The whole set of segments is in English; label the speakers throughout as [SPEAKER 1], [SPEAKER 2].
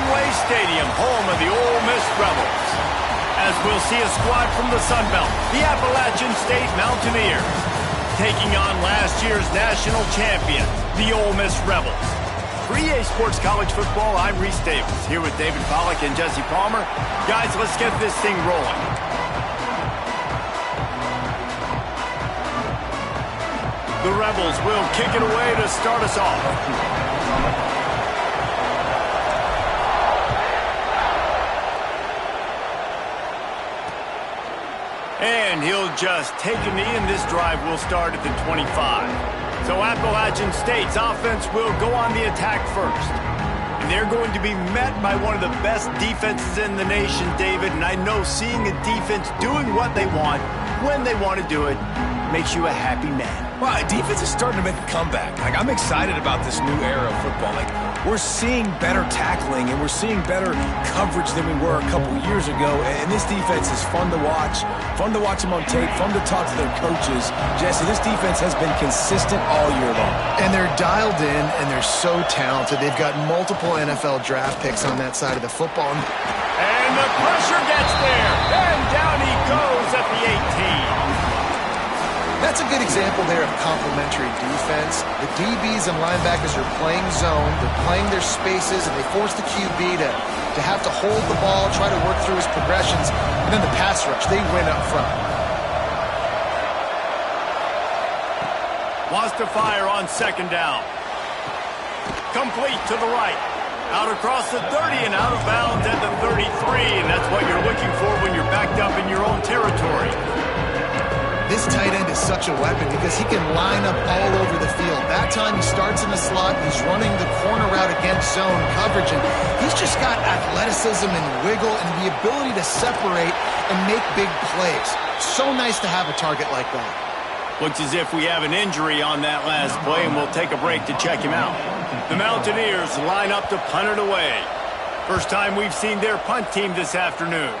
[SPEAKER 1] Fenway Stadium, home of the Ole Miss Rebels. As we'll see a squad from the Sun Belt, the Appalachian State Mountaineers, taking on last year's national champion, the Ole Miss Rebels. For EA Sports College Football, I'm Reese Davis, here with David Pollack and Jesse Palmer. Guys, let's get this thing rolling. The Rebels will kick it away to start us off. And he'll just take a knee, and this drive will start at the 25. So Appalachian State's offense will go on the attack first. And they're going to be met by one of the best defenses in the nation, David. And I know seeing a defense doing what they want, when they want to do it, makes you a happy man.
[SPEAKER 2] Well, defense is starting to make a comeback. I'm excited about this new era of football. We're seeing better tackling, and we're seeing better coverage than we were a couple years ago. And this defense is fun to watch them on tape, fun to talk to their coaches. Jesse, this defense has been consistent all year long.
[SPEAKER 3] And they're dialed in, and they're so talented. They've got multiple NFL draft picks on that side of the football.
[SPEAKER 1] And the pressure gets there. And down he goes at the 18.
[SPEAKER 3] That's a good example there of complementary defense. The DBs and linebackers are playing zone, they're playing their spaces, and they force the QB to have to hold the ball, try to work through his progressions, and then the pass rush, they win up front.
[SPEAKER 1] Wants to fire on second down. Complete to the right. Out across the 30 and out of bounds at the 33, and that's what you're looking for when you're backed up in your own territory.
[SPEAKER 3] This tight end is such a weapon because he can line up all over the field. That time he starts in the slot, he's running the corner route against zone coverage, and he's just got athleticism and wiggle and the ability to separate and make big plays. So nice to have a target like that.
[SPEAKER 1] Looks as if we have an injury on that last play, and we'll take a break to check him out. The Mountaineers line up to punt it away. First time we've seen their punt team this afternoon.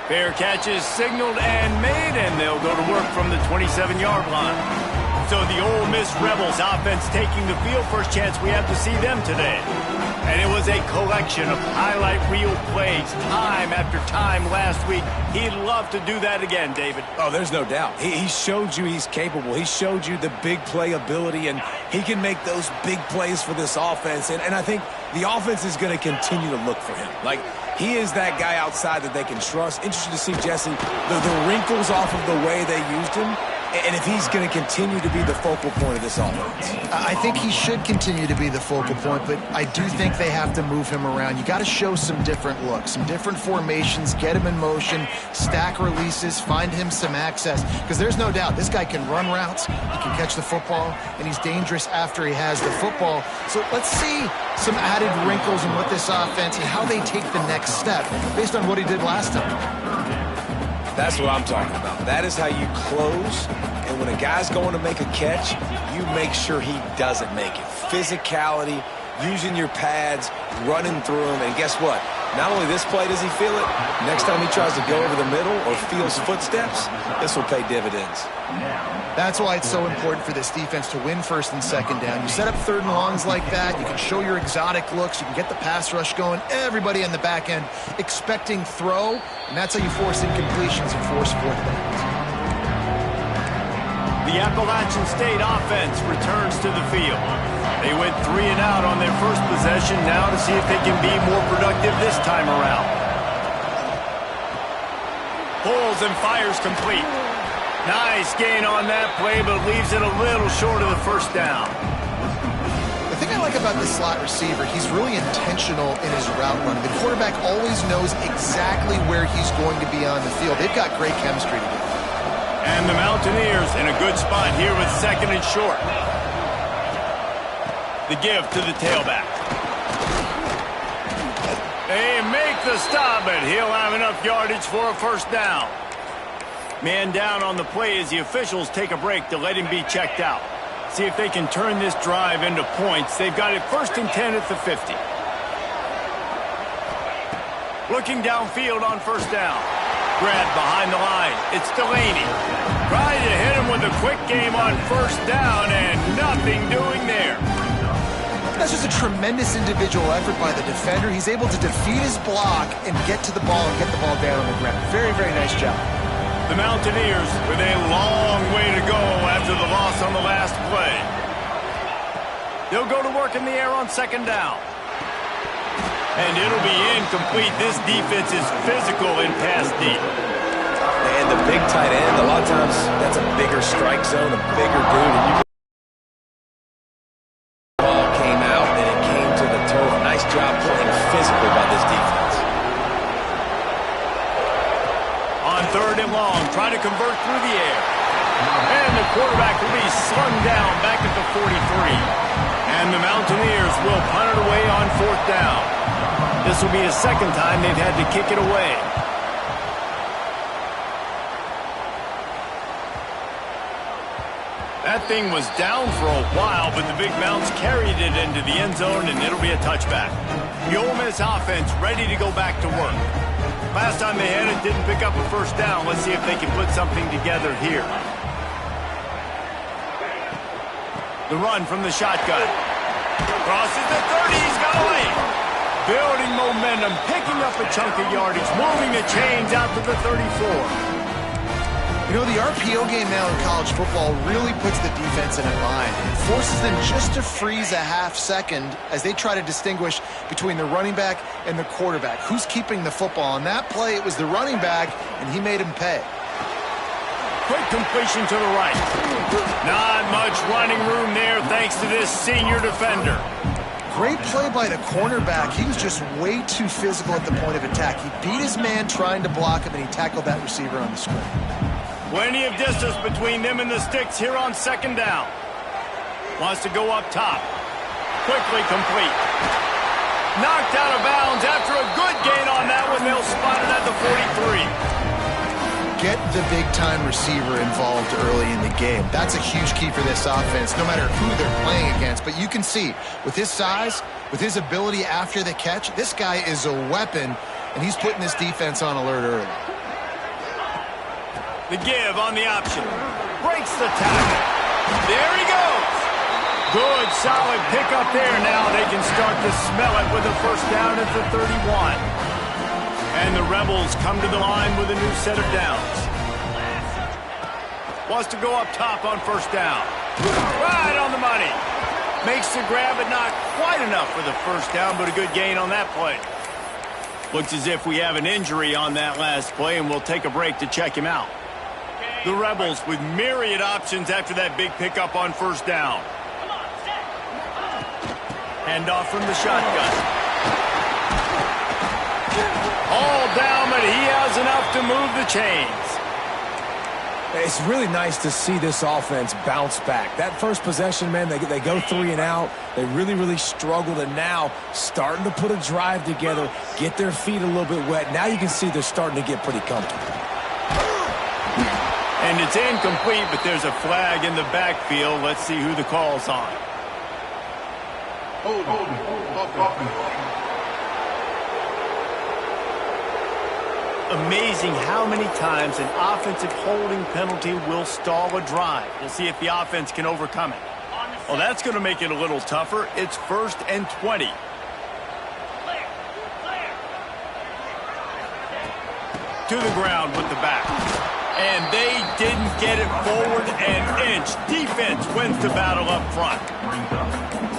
[SPEAKER 1] Fair catch is signaled and made, and they'll go to work from the 27-yard line. So the Ole Miss Rebels offense taking the field. First chance we have to see them today. And it was a collection of highlight reel plays time after time last week. He'd love to do that again, David.
[SPEAKER 2] Oh, there's no doubt. He showed you he's capable. He showed you the big play ability, and he can make those big plays for this offense. And I think the offense is going to continue to look for him. He is that guy outside that they can trust. Interested to see, Jesse, the wrinkles off of the way they used him, and if he's going to continue to be the focal point of this offense.
[SPEAKER 3] I think he should continue to be the focal point, but I do think they have to move him around. You got to show some different looks, some different formations, get him in motion, stack releases, find him some access, because there's no doubt this guy can run routes, he can catch the football, and he's dangerous after he has the football. So let's see some added wrinkles in what this offense and how they take the next step based on what he did last time.
[SPEAKER 2] That's what I'm talking about. That is how you close, and when a guy's going to make a catch, you make sure he doesn't make it. Physicality, using your pads, running through them, and guess what? Not only this play does he feel it, next time he tries to go over the middle or feels footsteps, this will pay dividends.
[SPEAKER 3] That's why it's so important for this defense to win first and second down. You set up third and longs like that, you can show your exotic looks, you can get the pass rush going, everybody on the back end expecting throw, and that's how you force incompletions and force fourth downs.
[SPEAKER 1] The Appalachian State offense returns to the field. They went 3 and out on their first possession, now to see if they can be more productive this time around. Pulls and fires complete. Nice gain on that play, but leaves it a little short of the first down.
[SPEAKER 3] The thing I like about this slot receiver, he's really intentional in his route running. The quarterback always knows exactly where he's going to be on the field. They've got great chemistry together.
[SPEAKER 1] And the Mountaineers in a good spot here with second and short. The give to the tailback. They make the stop, but he'll have enough yardage for a first down. Man down on the play as the officials take a break to let him be checked out. See if they can turn this drive into points. They've got it first and 10 at the 50. Looking downfield on first down. Grab behind the line. It's Delaney. Trying to hit him with a quick game on first down, and nothing doing there.
[SPEAKER 3] That's just a tremendous individual effort by the defender. He's able to defeat his block and get to the ball and get the ball down on the ground. Very, very nice job.
[SPEAKER 1] The Mountaineers with a long way to go after the loss on the last play. They'll go to work in the air on second down. And it'll be incomplete. This defense is physical in pass deep.
[SPEAKER 2] And the big tight end, a lot of times that's a bigger strike zone, a bigger dude. And ball came out and it came to the turf. Nice job playing physically by this defense.
[SPEAKER 1] On third and long, trying to convert through the air. And the quarterback will be slung down back at the 43. And the Mountaineers will punt it away on fourth down. This will be the second time they've had to kick it away. That thing was down for a while, but the Big Mounts carried it into the end zone, and it'll be a touchback. The Ole Miss offense ready to go back to work. Last time they had it, didn't pick up a first down. Let's see if they can put something together here. The run from the shotgun. Crosses the 30, he's got away. Building momentum, picking up a chunk of yardage, moving the chains out to the 34.
[SPEAKER 3] You know, the RPO game now in college football really puts the defense in a bind. It forces them just to freeze a half second as they try to distinguish between the running back and the quarterback. Who's keeping the football? On that play, it was the running back, and he made him pay.
[SPEAKER 1] Quick completion to the right. Not much running room there thanks to this senior defender.
[SPEAKER 3] Great play by the cornerback. He was just way too physical at the point of attack. He beat his man trying to block him, and he tackled that receiver on the screen.
[SPEAKER 1] Plenty of distance between them and the sticks here on second down. Wants to go up top. Quickly complete. Knocked out of bounds after a good gain on that one. They'll spot it at the 43.
[SPEAKER 3] Get the big-time receiver involved early in the game. That's a huge key for this offense, no matter who they're playing against. But you can see, with his size, with his ability after the catch, this guy is a weapon, and he's putting this defense on alert early.
[SPEAKER 1] The give on the option. Breaks the tackle. There he goes. Good, solid pickup there. Now they can start to smell it with a first down at the 31. And the Rebels come to the line with a new set of downs. Wants to go up top on first down. Right on the money. Makes the grab, but not quite enough for the first down, but a good gain on that play. Looks as if we have an injury on that last play, and we'll take a break to check him out. The Rebels with myriad options after that big pickup on first down. Handoff from the shotgun. All down, but he has enough to move the chains.
[SPEAKER 2] It's really nice to see this offense bounce back. That first possession, man, they go 3 and out. They really struggled, and now starting to put a drive together, get their feet a little bit wet. Now you can see they're starting to get pretty comfortable.
[SPEAKER 1] And it's incomplete, but there's a flag in the backfield. Let's see who the call's on. Amazing how many times an offensive holding penalty will stall a drive. We'll see if the offense can overcome it. Well, that's going to make it a little tougher. It's 1st and 20. To the ground with the back. And they didn't get it forward an inch. Defense wins the battle up front.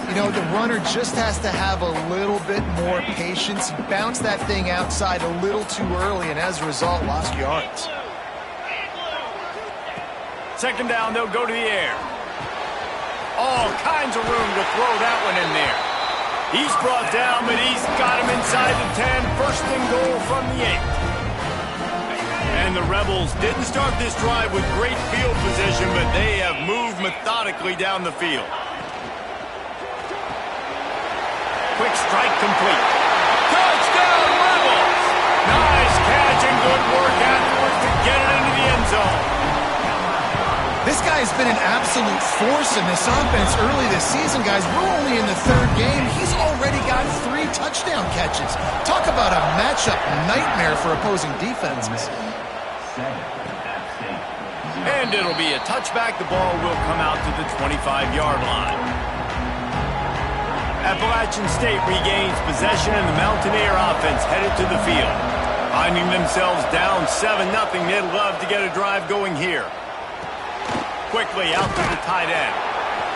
[SPEAKER 3] You know, the runner just has to have a little bit more patience. He bounced that thing outside a little too early, and as a result, lost yards.
[SPEAKER 1] Second down, they'll go to the air. All kinds of room to throw that one in there. He's brought down, but he's got him inside the 10. First and goal from the 8. And the Rebels didn't start this drive with great field position, but they have moved methodically down the field. Quick strike complete. Touchdown, Rebels! Nice catch and good work afterwards to get it into the end zone.
[SPEAKER 3] This guy's been an absolute force in this offense early this season, guys. We're only in the 3rd game. He's already got 3 touchdown catches. Talk about a matchup nightmare for opposing defenses.
[SPEAKER 1] And it'll be a touchback. The ball will come out to the 25-yard line. Appalachian State regains possession and the Mountaineer offense headed to the field. Finding themselves down 7-0, they'd love to get a drive going here. Quickly out to the tight end.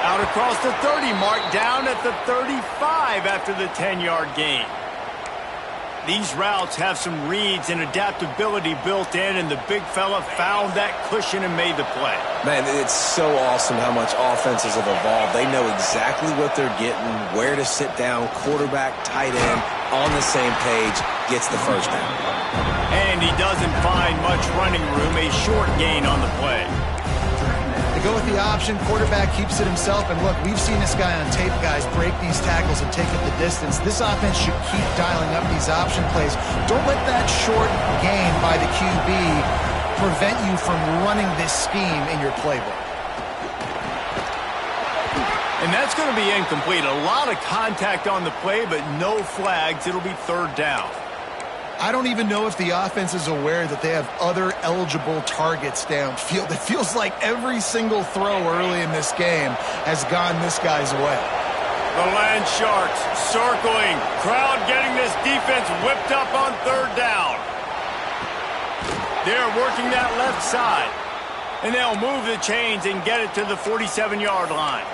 [SPEAKER 1] Out across the 30 mark, down at the 35 after the 10-yard gain. These routes have some reads and adaptability built in, and the big fella found that cushion and made the play.
[SPEAKER 2] Man, it's so awesome how much offenses have evolved. They know exactly what they're getting, where to sit down, quarterback, tight end, on the same page, gets the first down.
[SPEAKER 1] And he doesn't find much running room, a short gain on the play.
[SPEAKER 3] They go with the option, quarterback keeps it himself, and look, we've seen this guy on tape, guys, break these tackles and take it the distance. This offense should keep dialing up these option plays. Don't let that short gain by the QB prevent you from running this scheme in your playbook.
[SPEAKER 1] And that's going to be incomplete. A lot of contact on the play, but no flags. It'll be third down.
[SPEAKER 3] I don't even know if the offense is aware that they have other eligible targets downfield. It feels like every single throw early in this game has gone this guy's way.
[SPEAKER 1] The Land Sharks circling. Crowd getting this defense whipped up on third down. They're working that left side. And they'll move the chains and get it to the 47-yard line.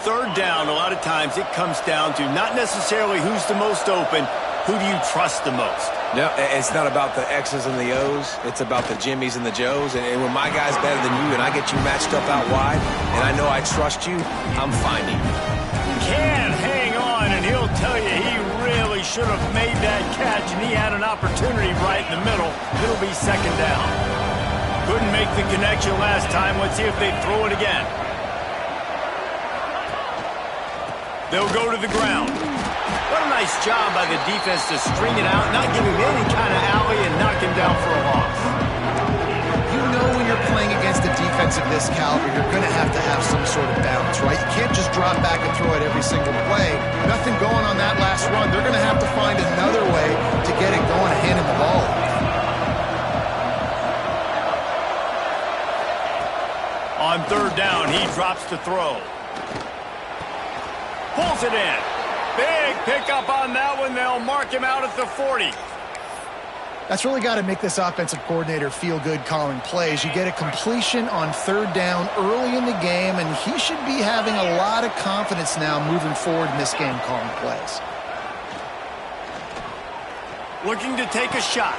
[SPEAKER 1] Third down, a lot of times it comes down to not necessarily who's the most open, who do you trust the most?
[SPEAKER 2] No, it's not about the X's and the O's. It's about the Jimmies and the Joes. And when my guy's better than you and I get you matched up out wide, and I know I trust you, I'm finding you.
[SPEAKER 1] Can hang on, and he'll tell you he really should have made that catch, and he had an opportunity right in the middle. It'll be second down. Couldn't make the connection last time. Let's see if they throw it again. They'll go to the ground. What a nice job by the defense to string it out, not give him any kind of alley, and knock him down for a loss.
[SPEAKER 3] You know when you're playing against a defense of this caliber, you're going to have some sort of balance, right? You can't just drop back and throw it every single play. Nothing going on that last run. They're going to have to find another way to get it going and handing the ball.
[SPEAKER 1] On third down, he drops to throw. Pulls it in. Big pickup on that one. They'll mark him out at the 40.
[SPEAKER 3] That's really got to make this offensive coordinator feel good calling plays. You get a completion on third down early in the game, and he should be having a lot of confidence now moving forward in this game calling plays.
[SPEAKER 1] Looking to take a shot.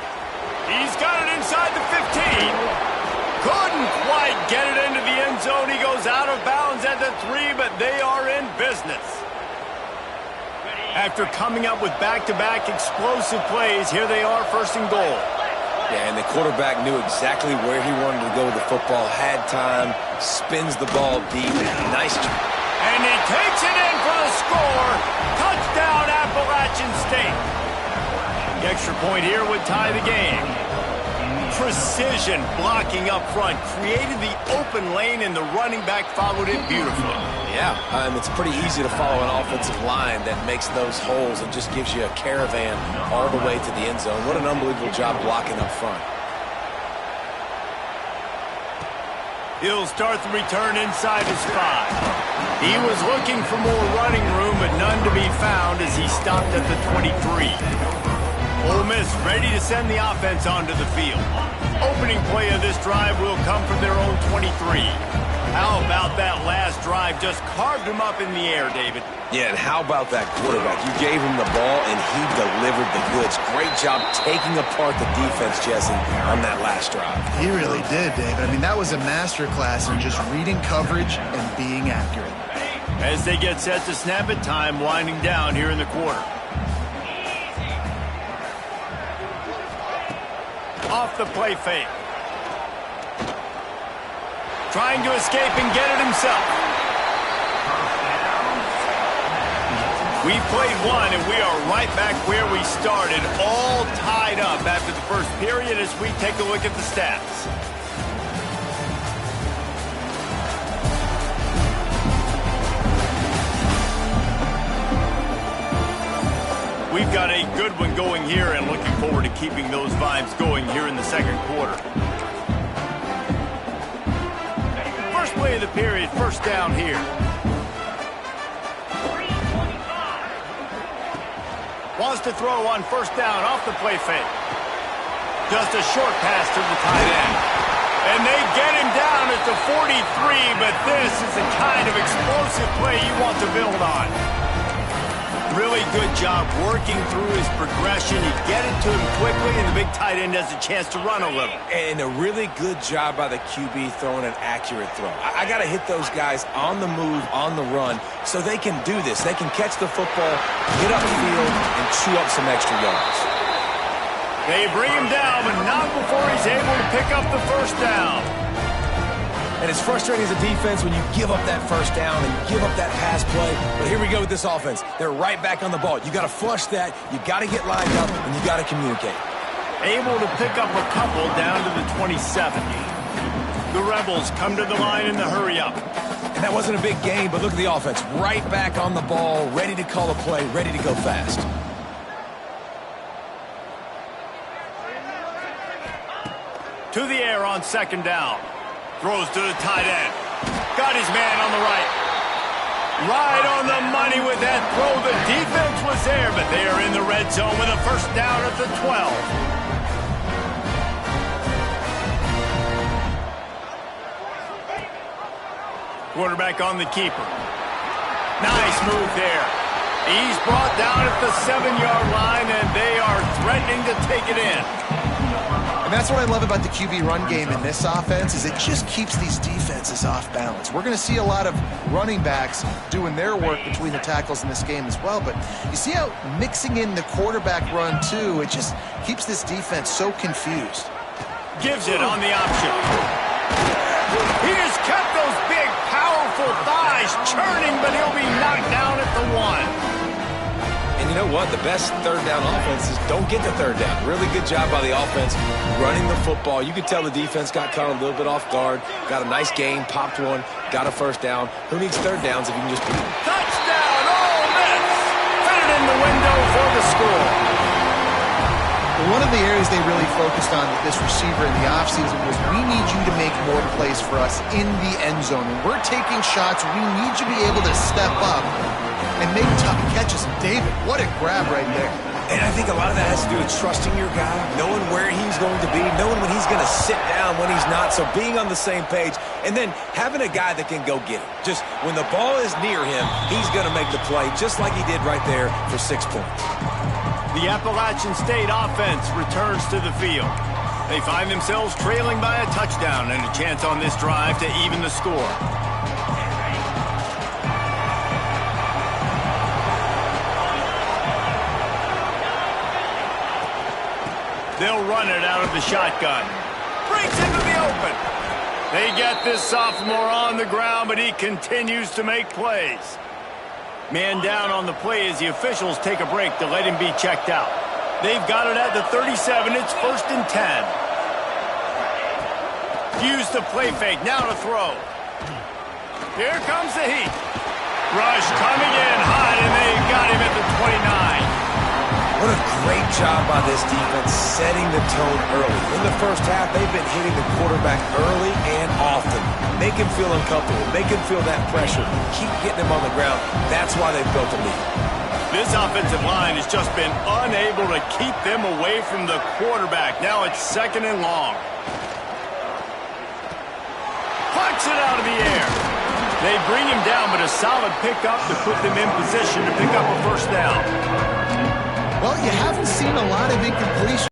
[SPEAKER 1] He's got it inside the 15. Couldn't quite get it into the end zone. He goes out of bounds at the 3, but they are in business. After coming up with back-to-back explosive plays, here they are, first and goal.
[SPEAKER 2] Yeah, and the quarterback knew exactly where he wanted to go with the football, had time, spins the ball deep. Nice job.
[SPEAKER 1] And he takes it in for the score. Touchdown, Appalachian State. The extra point here would tie the game. Precision blocking up front created the open lane, and the running back followed it beautifully.
[SPEAKER 2] Yeah, it's pretty easy to follow an offensive line that makes those holes and just gives you a caravan all the way to the end zone. What an unbelievable job blocking up front.
[SPEAKER 1] He'll start the return inside his 5. He was looking for more running room, but none to be found as he stopped at the 23. Ole Miss ready to send the offense onto the field. Opening play of this drive will come from their own 23. How about that last drive? Just carved him up in the air, David.
[SPEAKER 2] Yeah, and how about that quarterback? You gave him the ball, and he delivered the goods. Great job taking apart the defense, Jesse, on that last drive.
[SPEAKER 3] He really did, David. I mean, that was a masterclass in just reading coverage and being accurate.
[SPEAKER 1] As they get set to snap it, time winding down here in the quarter. Off the play fake. Trying to escape and get it himself. We played one, and we are right back where we started, all tied up after the first period as we take a look at the stats. We've got a good one going here, and looking forward to keeping those vibes going here in the second quarter. First play of the period, first down here. Wants to throw on first down off the play fake. Just a short pass to the tight end. And they get him down at the 43, but this is the kind of explosive play you want to build on. Really good job working through his progression. You get it to him quickly, and the big tight end has a chance to run a little.
[SPEAKER 2] And a really good job by the QB throwing an accurate throw. I got to hit those guys on the move, on the run, so they can do this. They can catch the football, get upfield, and chew up some extra yards.
[SPEAKER 1] They bring him down, but not before he's able to pick up the first down.
[SPEAKER 2] And it's frustrating as a defense when you give up that first down and you give up that pass play. But here we go with this offense. They're right back on the ball. You got to flush that. You got to get lined up, and you got to communicate.
[SPEAKER 1] Able to pick up a couple down to the 27. The Rebels come to the line in the hurry-up.
[SPEAKER 2] And that wasn't a big game, but look at the offense. Right back on the ball, ready to call a play, ready to go fast.
[SPEAKER 1] To the air on second down. Throws to the tight end. Got his man on the right. Right on the money with that throw. The defense was there, but they are in the red zone with a first down at the 12. Quarterback on the keeper. Nice move there. He's brought down at the 7-yard line, and they are threatening to take it in.
[SPEAKER 3] And that's what I love about the QB run game in this offense is it just keeps these defenses off balance. We're going to see a lot of running backs doing their work between the tackles in this game as well. But you see how mixing in the quarterback run, too, it just keeps this defense so confused.
[SPEAKER 1] Gives it on the option. He just kept those big, powerful thighs churning, but he'll be knocked down at the 1.
[SPEAKER 2] And you know what? The best third down offenses don't get the third down. Really good job by the offense running the football. You could tell the defense got caught a little bit off guard. Got a nice gain, popped one, got a first down. Who needs third downs if you can just beat them?
[SPEAKER 1] Touchdown! Ole Miss! Put it in the window for the score.
[SPEAKER 3] One of the areas they really focused on with this receiver in the offseason was we need you to make more plays for us in the end zone. When we're taking shots, we need you to be able to step up and make tough catches. David, what a grab right there.
[SPEAKER 2] And I think a lot of that has to do with trusting your guy, knowing where he's going to be, knowing when he's going to sit down, when he's not, so being on the same page, and then having a guy that can go get it. Just when the ball is near him, he's going to make the play, just like he did right there for 6 points.
[SPEAKER 1] The Appalachian State offense returns to the field. They find themselves trailing by a touchdown and a chance on this drive to even the score. They'll run it out of the shotgun. Breaks into the open. They get this sophomore on the ground, but he continues to make plays. Man down on the play as the officials take a break to let him be checked out. They've got it at the 37. It's 1st and 10. Use the play fake. Now to throw. Here comes the heat. Rush coming in hot, and they got him at the 29.
[SPEAKER 2] What a great job by this defense setting the tone early. In the first half, they've been hitting the quarterback early and often. Make him feel uncomfortable. Make him feel that pressure. Keep getting him on the ground. That's why they've built a lead.
[SPEAKER 1] This offensive line has just been unable to keep them away from the quarterback. Now it's 2nd and long. Plucks it out of the air. They bring him down, but a solid pickup to put them in position to pick up a first down.
[SPEAKER 3] Well, you haven't seen a lot of incompletion.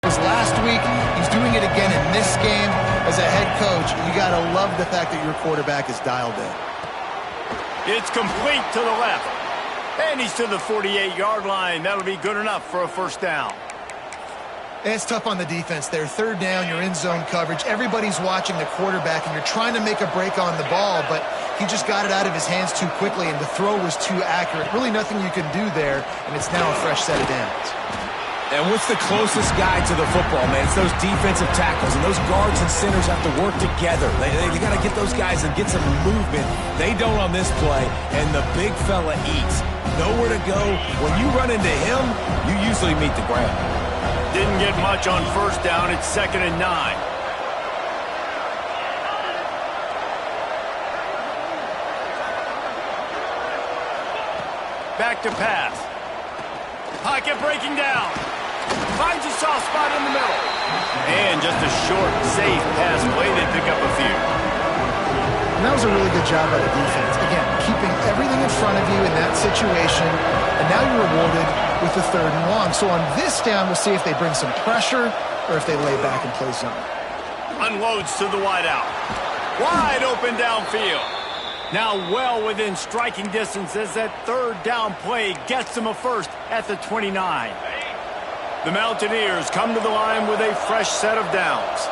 [SPEAKER 3] Last week, he's doing it again in this game. As a head coach, you got to love the fact that your quarterback is dialed in.
[SPEAKER 1] It's complete to the left. And he's to the 48-yard line. That'll be good enough for a first down.
[SPEAKER 3] It's tough on the defense there. 3rd down, you're in zone coverage. Everybody's watching the quarterback, and you're trying to make a break on the ball, but he just got it out of his hands too quickly, and the throw was too accurate. Really nothing you can do there, and it's now a fresh set of downs.
[SPEAKER 2] And what's the closest guy to the football, man? It's those defensive tackles, and those guards and centers have to work together. They got to get those guys and get some movement. They don't on this play, and the big fella eats. Nowhere to go. When you run into him, you usually meet the ground.
[SPEAKER 1] Didn't get much on first down. It's 2nd and 9. Back to pass. Pocket breaking down. Finds a soft spot in the middle. And just a short, safe pass play. They pick up a few.
[SPEAKER 3] And that was a really good job by the defense. Again, keeping everything in front of you in that situation. And now you're rewarded with the 3rd and long. So on this down, we'll see if they bring some pressure or if they lay back and play zone.
[SPEAKER 1] Unloads to the wide out. Wide open downfield. Now well within striking distance as that 3rd down play gets them a first at the 29. The Mountaineers come to the line with a fresh set of downs.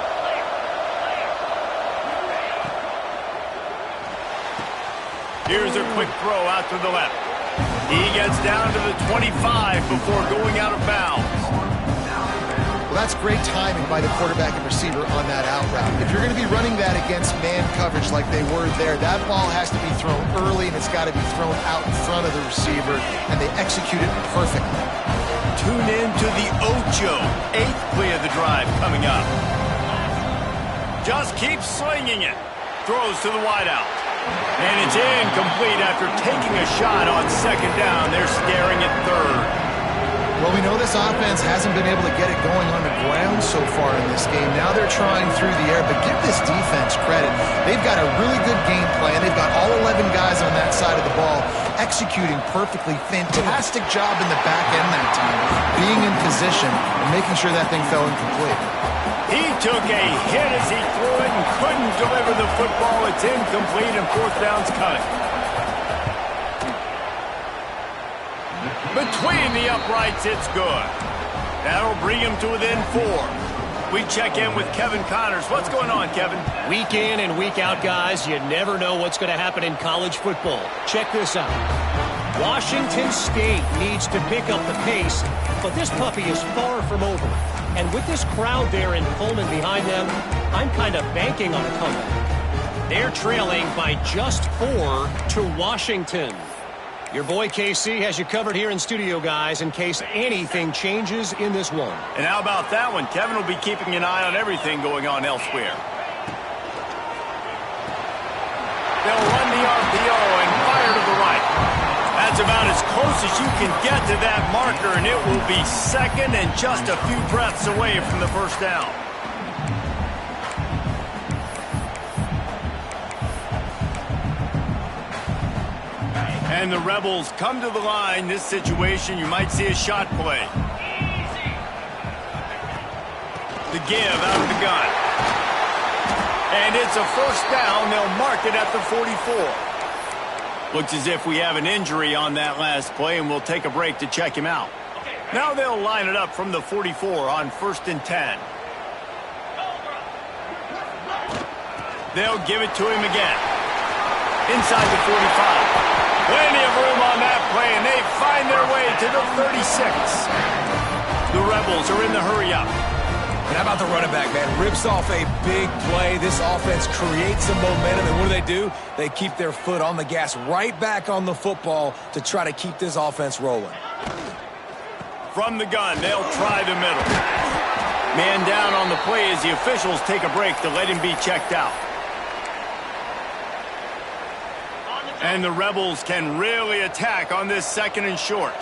[SPEAKER 1] Here's a quick throw out to the left. He gets down to the 25 before going out of bounds.
[SPEAKER 3] Well, that's great timing by the quarterback and receiver on that out route. If you're going to be running that against man coverage like they were there, that ball has to be thrown early and it's got to be thrown out in front of the receiver, and they execute it perfectly.
[SPEAKER 1] Tune in to the Ocho, 8th play of the drive coming up. Just keep slinging it. Throws to the wideout. And it's incomplete after taking a shot on 2nd down. They're staring at 3rd.
[SPEAKER 3] Well, we know this offense hasn't been able to get it going on the ground so far in this game. Now they're trying through the air, but give this defense credit. They've got a really good game plan. They've got all 11 guys on that side of the ball executing perfectly. Fantastic job in the back end that time, being in position and making sure that thing fell incomplete.
[SPEAKER 1] He took a hit as he threw it and couldn't deliver the football. It's incomplete and 4th down's coming. Between the uprights, it's good. That'll bring him to within 4. We check in with Kevin Connors. What's going on, Kevin?
[SPEAKER 4] Week in and week out, guys, you never know what's going to happen in college football. Check this out. Washington State needs to pick up the pace, but this puppy is far from over. And with this crowd there in Pullman behind them, I'm kind of banking on a comeback. They're trailing by just 4 to Washington. Your boy KC has you covered here in studio, guys, in case anything changes in this one.
[SPEAKER 1] And how about that one? Kevin will be keeping an eye on everything going on elsewhere. They'll run the RPO and fire to the right. That's about as close as you can get to that marker, and it will be 2nd and just a few breaths away from the 1st down. And the Rebels come to the line. This situation, you might see a shot play. The give out of the gun. And it's a 1st down. They'll mark it at the 44. Looks as if we have an injury on that last play, and we'll take a break to check him out. Now they'll line it up from the 44 on 1st and 10. They'll give it to him again. Inside the 45. Plenty of room on that play, and they find their way to the 36. The Rebels are in the hurry-up.
[SPEAKER 2] And how about the running back, man? Rips off a big play. This offense creates some momentum, and what do? They keep their foot on the gas right back on the football to try to keep this offense rolling.
[SPEAKER 1] From the gun, they'll try the middle. Man down on the play as the officials take a break to let him be checked out. And the Rebels can really attack on this 2nd and short.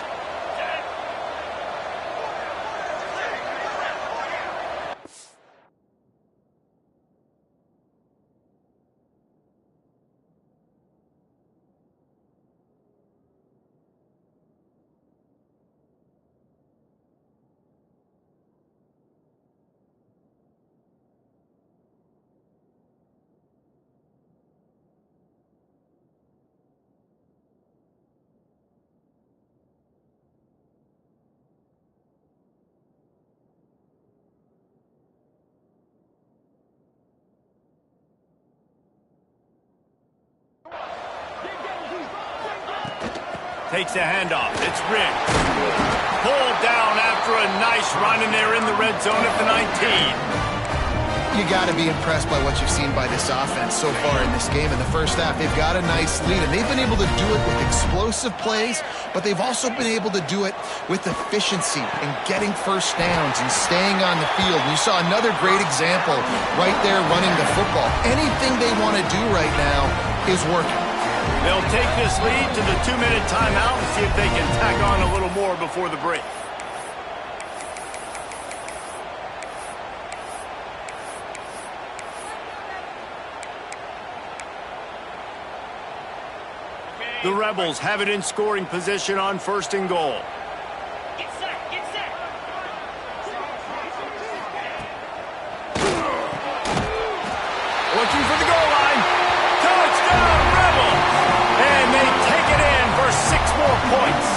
[SPEAKER 1] Takes the handoff. It's rigged. Pulled down after a nice run, and they're in the red zone at the 19.
[SPEAKER 3] You got to be impressed by what you've seen by this offense so far in this game. In the 1st half, they've got a nice lead, and they've been able to do it with explosive plays, but they've also been able to do it with efficiency and getting 1st downs and staying on the field. And you saw another great example right there running the football. Anything they want to do right now is working.
[SPEAKER 1] They'll take this lead to the 2-minute timeout and see if they can tack on a little more before the break. The Rebels have it in scoring position on 1st and goal.
[SPEAKER 5] Get set, get set.
[SPEAKER 1] Looking for the goal line. Touchdown, Rebels! And they take it in for 6 more points.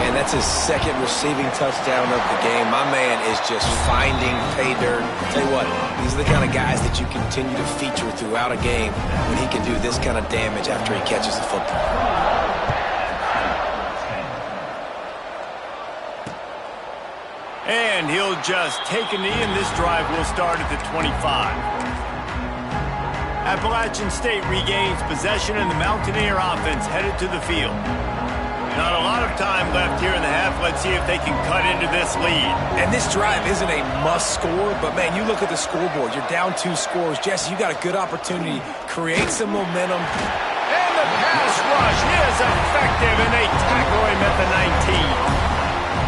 [SPEAKER 2] And that's his 2nd receiving touchdown of the game. My man is just finding pay dirt. Tell you what, these are the kind of guys that you continue to feature throughout a game when he can do this kind of damage after he catches the football.
[SPEAKER 1] And he'll just take a knee, and this drive will start at the 25. Appalachian State regains possession, and the Mountaineer offense headed to the field. Not a lot of time left here in the half. Let's see if they can cut into this lead.
[SPEAKER 2] And this drive isn't a must score, but man, you look at the scoreboard. You're down 2 scores. Jesse, you got a good opportunity. Create some momentum.
[SPEAKER 1] And the pass rush is effective, and they tackle him at the 19.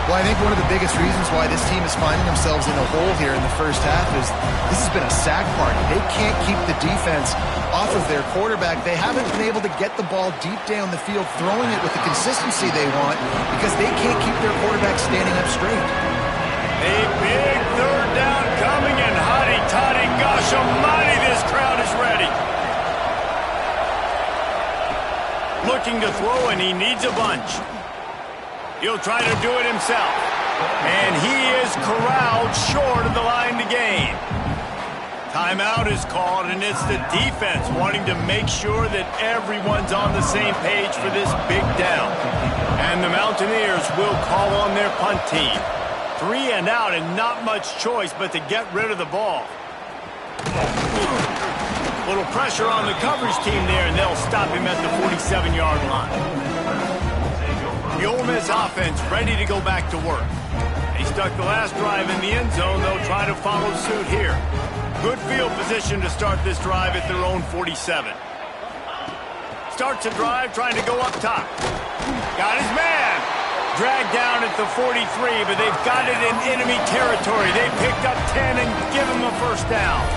[SPEAKER 3] Well, I think one of the biggest reasons why this team is finding themselves in a hole here in the first half is this has been a sack party. They can't keep the defense off of their quarterback. They haven't been able to get the ball deep down the field, throwing it with the consistency they want because they can't keep their quarterback standing up straight.
[SPEAKER 1] A big 3rd down coming, and hotty-toddy, gosh almighty, this crowd is ready. Looking to throw, and he needs a bunch. He'll try to do it himself. And he is corralled short of the line to gain. Timeout is called, and it's the defense wanting to make sure that everyone's on the same page for this big down. And the Mountaineers will call on their punt team. 3 and out, and not much choice but to get rid of the ball. Little pressure on the coverage team there, and they'll stop him at the 47-yard line. The Ole Miss offense ready to go back to work. They stuck the last drive in the end zone. They'll try to follow suit here. Good field position to start this drive at their own 47. Starts a drive trying to go up top. Got his man. Dragged down at the 43, but they've got it in enemy territory. They picked up 10 and give him a 1st down.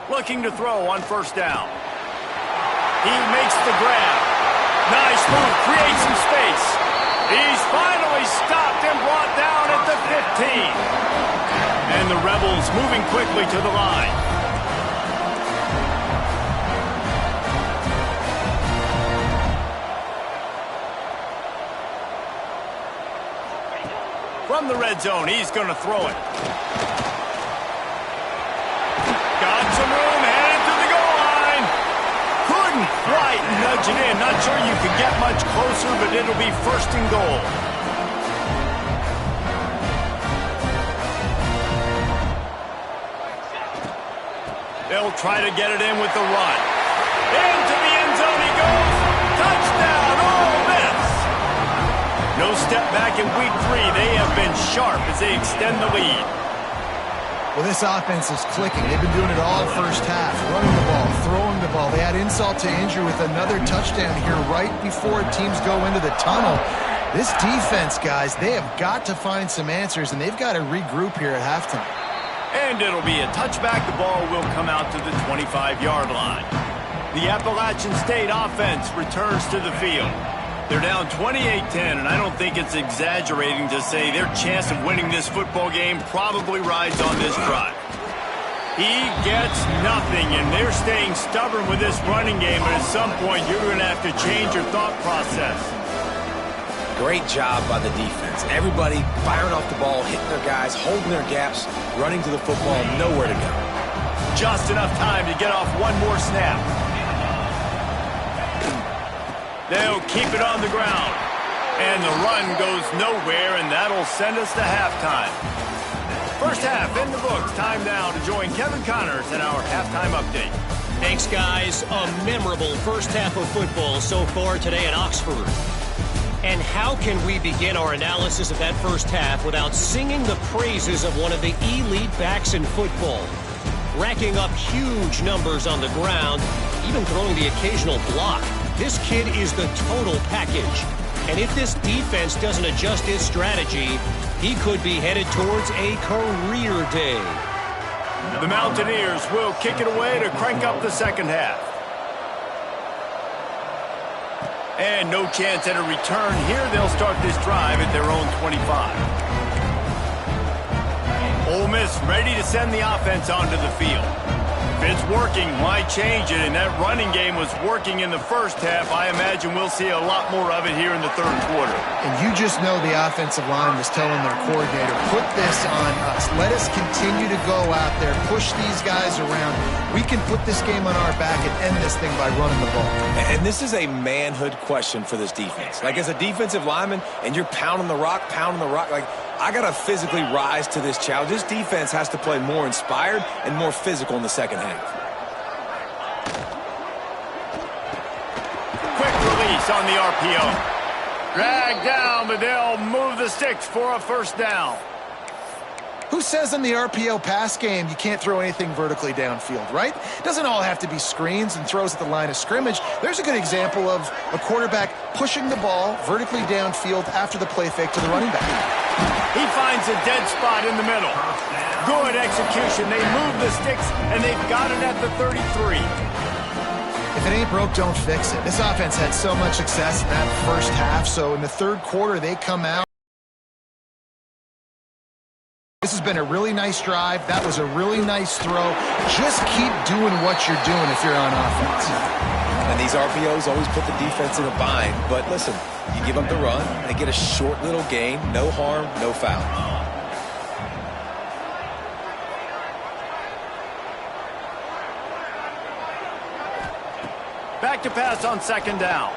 [SPEAKER 1] Looking to throw on 1st down. He makes the grab. Nice move, creates some space. He's finally stopped and brought down at the 15. And the Rebels moving quickly to the line. From the red zone, he's going to throw it. Got some room, headed to the goal line. Couldn't quite nudge it in. Not sure you could get much closer, but it'll be 1st and goal. They'll try to get it in with the run. Into the end zone he goes. Touchdown, Ole Miss. No step back in week 3. They have been sharp as they extend the lead.
[SPEAKER 3] Well, this offense is clicking. They've been doing it all first half, running the ball, throwing the ball. They had insult to injury with another touchdown here right before teams go into the tunnel. This defense, guys, they have got to find some answers, and they've got to regroup here at halftime.
[SPEAKER 1] And it'll be a touchback. The ball will come out to the 25-yard line. The Appalachian State offense returns to the field. They're down 28-10, and I don't think it's exaggerating to say their chance of winning this football game probably rides on this drive. He gets nothing, and they're staying stubborn with this running game, but at some point you're going to have to change your thought process.
[SPEAKER 2] Great job by the defense. Everybody firing off the ball, hitting their guys, holding their gaps, running to the football, nowhere to go.
[SPEAKER 1] Just enough time to get off one more snap. They'll keep it on the ground. And the run goes nowhere, and that'll send us to halftime. First half in the books. Time now to join Kevin Connors in our halftime update.
[SPEAKER 4] Thanks, guys. A memorable first half of football so far today in Oxford. And how can we begin our analysis of that first half without singing the praises of one of the elite backs in football? Racking up huge numbers on the ground, even throwing the occasional block. This kid is the total package. And if this defense doesn't adjust its strategy, he could be headed towards a career day.
[SPEAKER 1] The Mountaineers will kick it away to crank up the second half. And no chance at a return here. They'll start this drive at their own 25. Ole Miss ready to send the offense onto the field. If it's working, why change it? And that running game was working in the first half. I imagine we'll see a lot more of it here in the third quarter.
[SPEAKER 3] And you just know the offensive line was telling their coordinator, put this on us. Let us continue to go out there, push these guys around. We can put this game on our back and end this thing by running the ball.
[SPEAKER 2] And this is a manhood question for this defense. Like, as a defensive lineman, and you're pounding the rock, like, I got to physically rise to this challenge. This defense has to play more inspired and more physical in the second half.
[SPEAKER 1] Quick release on the RPO. Drag down, but they'll move the sticks for a first down.
[SPEAKER 3] Who says in the RPO pass game you can't throw anything vertically downfield, right? It doesn't all have to be screens and throws at the line of scrimmage. There's a good example of a quarterback pushing the ball vertically downfield after the play fake to the running back.
[SPEAKER 1] He finds a dead spot in the middle. Good execution. They move the sticks, and they've got it at the 33.
[SPEAKER 3] If it ain't broke, don't fix it. This offense had so much success in that first half, so in the third quarter they come out. This has been a really nice drive. That was a really nice throw. Just keep doing what you're doing if you're on offense.
[SPEAKER 2] And these RPOs always put the defense in a bind. But listen, you give up the run, they get a short little gain, no harm, no foul.
[SPEAKER 1] Back to pass on second down.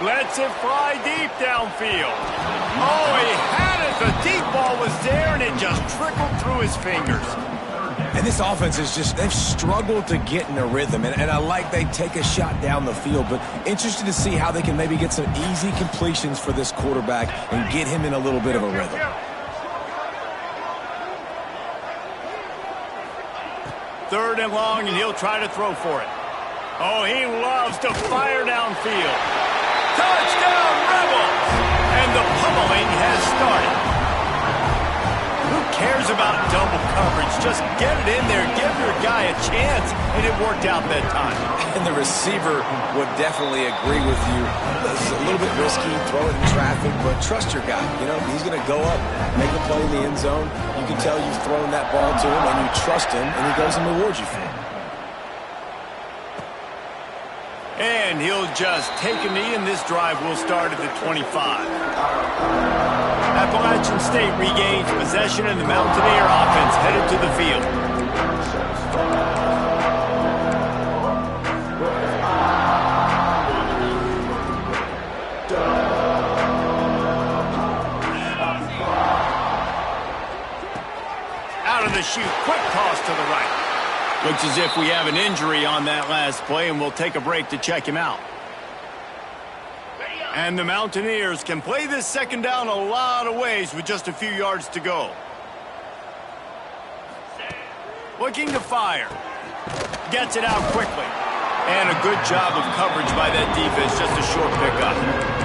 [SPEAKER 1] Lets it fly deep downfield. Oh, he had it. The deep ball was there, and it just trickled through his fingers.
[SPEAKER 2] And this offense is just, they've struggled to get in a rhythm. And I like they take a shot down the field, but interested to see how they can maybe get some easy completions for this quarterback and get him in a little bit of a rhythm.
[SPEAKER 1] Third and long, and he'll try to throw for it. Oh, he loves to fire downfield. Touchdown, Rebels! And the pummeling has started. Who cares about double coverage? Just get it in there, give your guy a chance, and it worked out that time.
[SPEAKER 2] And the receiver would definitely agree with you. This is a little bit risky, throw it in traffic, but trust your guy. You know, he's going to go up, make a play in the end zone. You can tell you've thrown that ball to him, and you trust him, and he goes and rewards you for it.
[SPEAKER 1] And he'll just take a knee, and this drive will start at the 25. Appalachian State regains possession, and the Mountaineer offense headed to the field. Out of the chute, quick toss to the right. Looks as if we have an injury on that last play, and we'll take a break to check him out. And the Mountaineers can play this second down a lot of ways with just a few yards to go. Looking to fire. Gets it out quickly. And a good job of coverage by that defense, just a short pickup.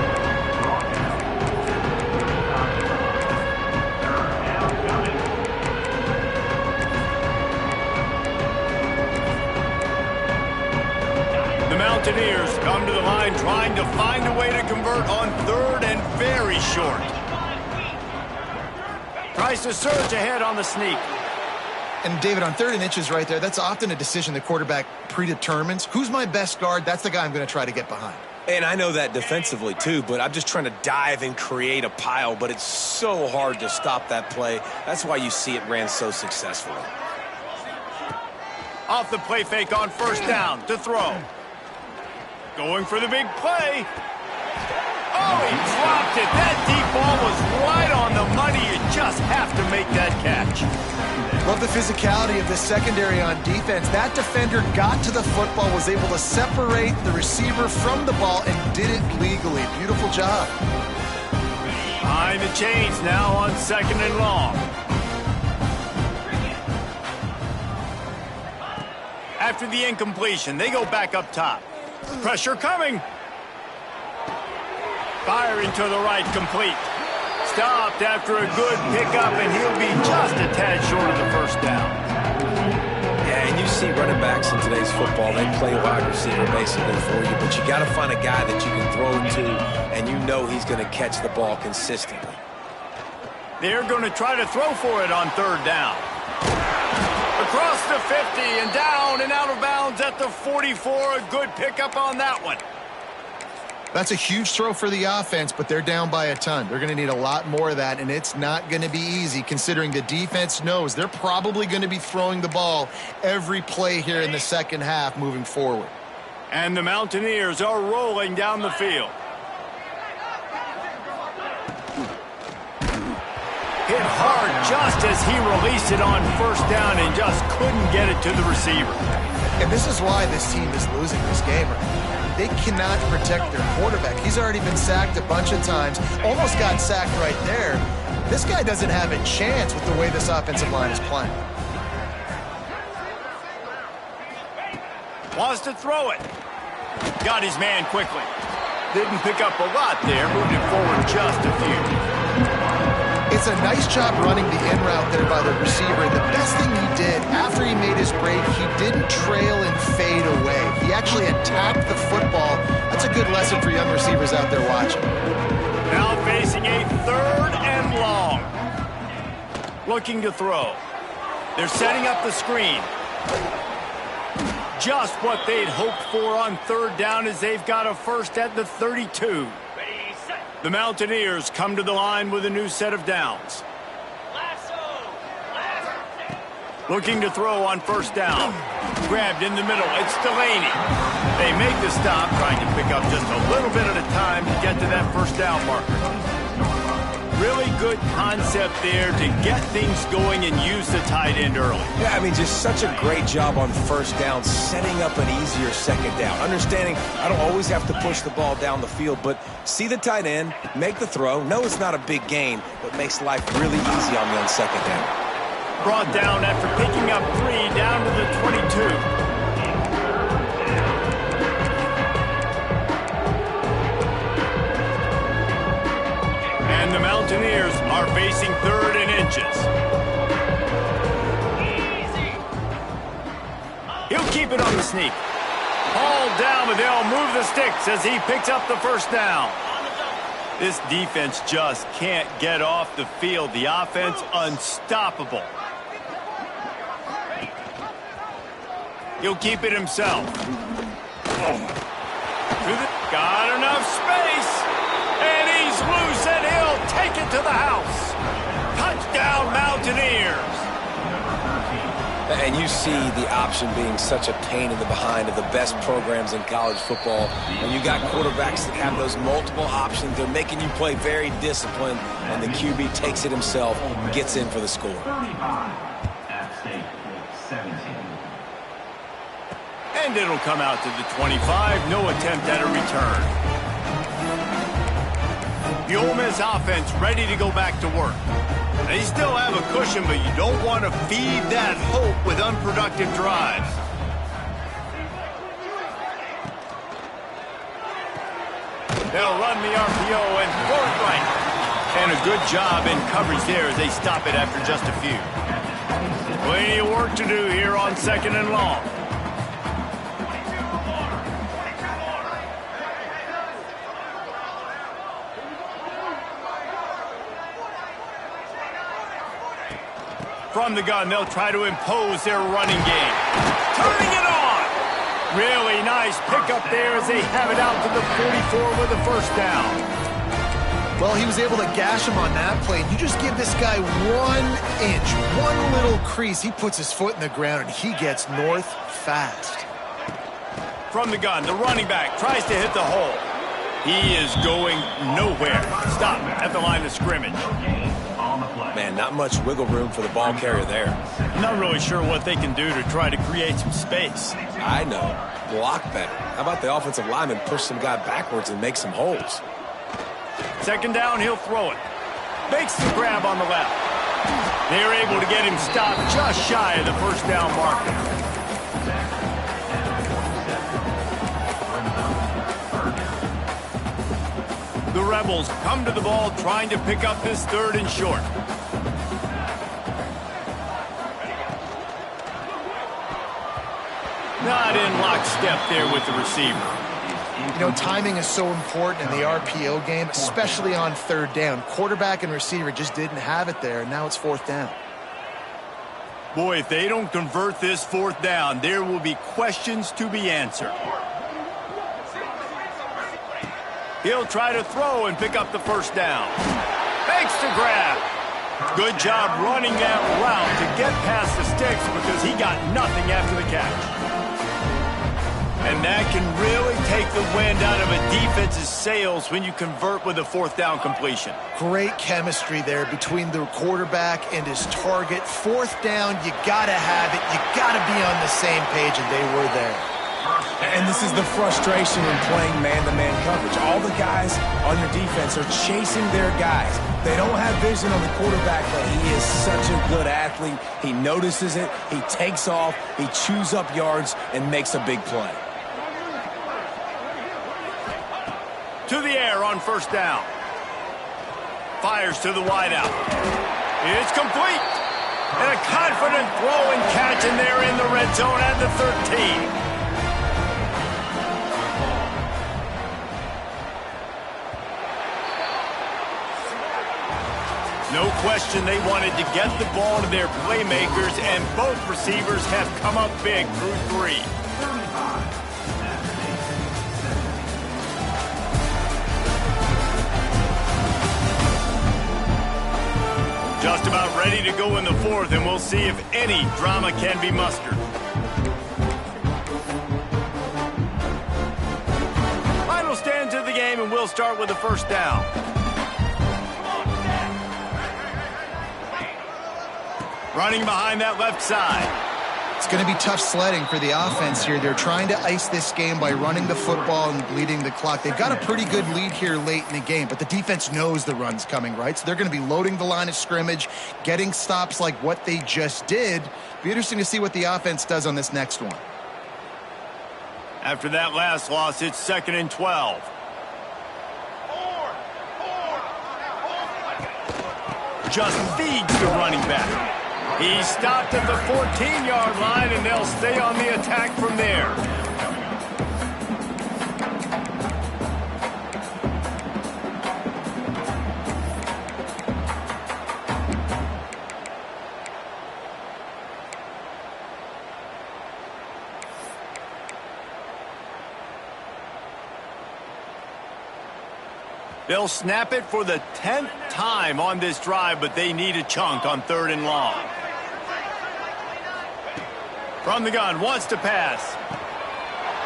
[SPEAKER 1] Mountaineers come to the line trying to find a way to convert on third and very short. Tries to surge ahead on the sneak.
[SPEAKER 3] And David, on 3rd and inches right there, that's often a decision the quarterback predetermines. Who's my best guard? That's the guy I'm going to try to get behind.
[SPEAKER 2] And I know that defensively too, but I'm just trying to dive and create a pile, but it's so hard to stop that play. That's why you see it ran so successfully.
[SPEAKER 1] Off the play fake on first down to throw. Going for the big play. Oh, he dropped it. That deep ball was right on the money. You just have to make that catch.
[SPEAKER 3] Love the physicality of this secondary on defense. That defender got to the football, was able to separate the receiver from the ball, and did it legally. Beautiful job.
[SPEAKER 1] Behind the chains now on 2nd and long. After the incompletion, they go back up top. Pressure coming. Firing to the right, complete. Stopped after a good pickup, and he'll be just a tad short of the first down.
[SPEAKER 2] Yeah, and you see running backs in today's football, they play wide receiver basically for you, but you got to find a guy that you can throw to, and you know he's going to catch the ball consistently.
[SPEAKER 1] They're going to try to throw for it on 3rd down. Across the 50 and down and out of bounds at the 44. A good pickup on that one.
[SPEAKER 3] That's a huge throw for the offense, but they're down by a ton. They're going to need a lot more of that, and it's not going to be easy considering the defense knows they're probably going to be throwing the ball every play here in the second half moving forward.
[SPEAKER 1] And the Mountaineers are rolling down the field. Hit hard just as he released it on 1st down and just couldn't get it to the receiver.
[SPEAKER 3] And this is why this team is losing this game. They cannot protect their quarterback. He's already been sacked a bunch of times, almost got sacked right there. This guy doesn't have a chance with the way this offensive line is playing.
[SPEAKER 1] Wants to throw it. Got his man quickly. Didn't pick up a lot there, moved it forward just a few.
[SPEAKER 3] It's a nice job running the in route there by the receiver. And the best thing he did after he made his break, he didn't trail and fade away. He actually attacked the football. That's a good lesson for young receivers out there watching.
[SPEAKER 1] Now facing a 3rd and long. Looking to throw. They're setting up the screen. Just what they'd hoped for on 3rd down as they've got a first at the 32. The Mountaineers come to the line with a new set of downs. Looking to throw on 1st down. Grabbed in the middle. It's Delaney. They make the stop, trying to pick up just a little bit at a time to get to that 1st down marker. Really good concept there to get things going and use the tight end early.
[SPEAKER 2] Yeah, I mean, just such a great job on 1st down, setting up an easier 2nd down. Understanding I don't always have to push the ball down the field, but see the tight end, make the throw. No, it's not a big gain, but makes life really easy on me on 2nd down.
[SPEAKER 1] Brought down after picking up 3 down to the 22. And the Mountaineers are facing 3rd and inches. He'll keep it on the sneak. Hauled down, but they'll move the sticks as he picks up the 1st down. This defense just can't get off the field. The offense unstoppable. He'll keep it himself. Got enough space. And he's loose, and he'll take it to the house. Touchdown, Mountaineers.
[SPEAKER 2] And you see the option being such a pain in the behind of the best programs in college football. When you got quarterbacks that have those multiple options, they're making you play very disciplined, and the QB takes it himself and gets in for the score.
[SPEAKER 1] And it'll come out to the 25. No attempt at a return. The Ole Miss offense ready to go back to work. They still have a cushion, but you don't want to feed that hope with unproductive drives. They'll run the RPO and throw it right. And a good job in coverage there as they stop it after just a few. Plenty of work to do here on 2nd and long. From the gun, they'll try to impose their running game. Turning it on! Really nice pickup there as they have it out to the 44 with the 1st down.
[SPEAKER 3] Well, he was able to gash him on that play. You just give this guy 1 inch, one little crease. He puts his foot in the ground, and he gets north fast.
[SPEAKER 1] From the gun, the running back tries to hit the hole. He is going nowhere. Stop at the line of scrimmage.
[SPEAKER 2] Man, not much wiggle room for the ball carrier there.
[SPEAKER 1] Not really sure what they can do to try to create some space.
[SPEAKER 2] I know. Block better. How about the offensive lineman push some guy backwards and make some holes?
[SPEAKER 1] 2nd down, he'll throw it. Makes the grab on the left. They're able to get him stopped just shy of the first down marker. The Rebels come to the ball trying to pick up this 3rd and short. Not in lockstep there with the receiver.
[SPEAKER 3] You know, timing is so important in the RPO game, especially on 3rd down. Quarterback and receiver just didn't have it there, and now it's 4th down.
[SPEAKER 1] Boy, if they don't convert this 4th down, there will be questions to be answered. He'll try to throw and pick up the 1st down. Makes the grab. Good job running that route to get past the sticks because he got nothing after the catch. And that can really take the wind out of a defense's sails when you convert with a 4th down completion.
[SPEAKER 3] Great chemistry there between the quarterback and his target. 4th down, you got to have it. You got to be on the same page, and they were there.
[SPEAKER 2] And this is the frustration in playing man-to-man coverage. All the guys on your defense are chasing their guys. They don't have vision on the quarterback, but he is such a good athlete. He notices it, he takes off, he chews up yards, and makes a big play.
[SPEAKER 1] To the air on 1st down. Fires to the wideout. It's complete. And a confident throw and catch, and they're in the red zone at the 13. No question they wanted to get the ball to their playmakers, and both receivers have come up big through 3. Just about ready to go in the 4th, and we'll see if any drama can be mustered. Final stands of the game, and we'll start with the 1st down. Running behind that left side.
[SPEAKER 3] It's going to be tough sledding for the offense here. They're trying to ice this game by running the football and bleeding the clock. They've got a pretty good lead here late in the game, but the defense knows the run's coming, right? So they're going to be loading the line of scrimmage, getting stops like what they just did. Be interesting to see what the offense does on this next one.
[SPEAKER 1] After that last loss, it's 2nd and 12. Just feeds the running back. He's stopped at the 14-yard line, and they'll stay on the attack from there. They'll snap it for the 10th time on this drive, but they need a chunk on 3rd and long. From the gun, wants to pass.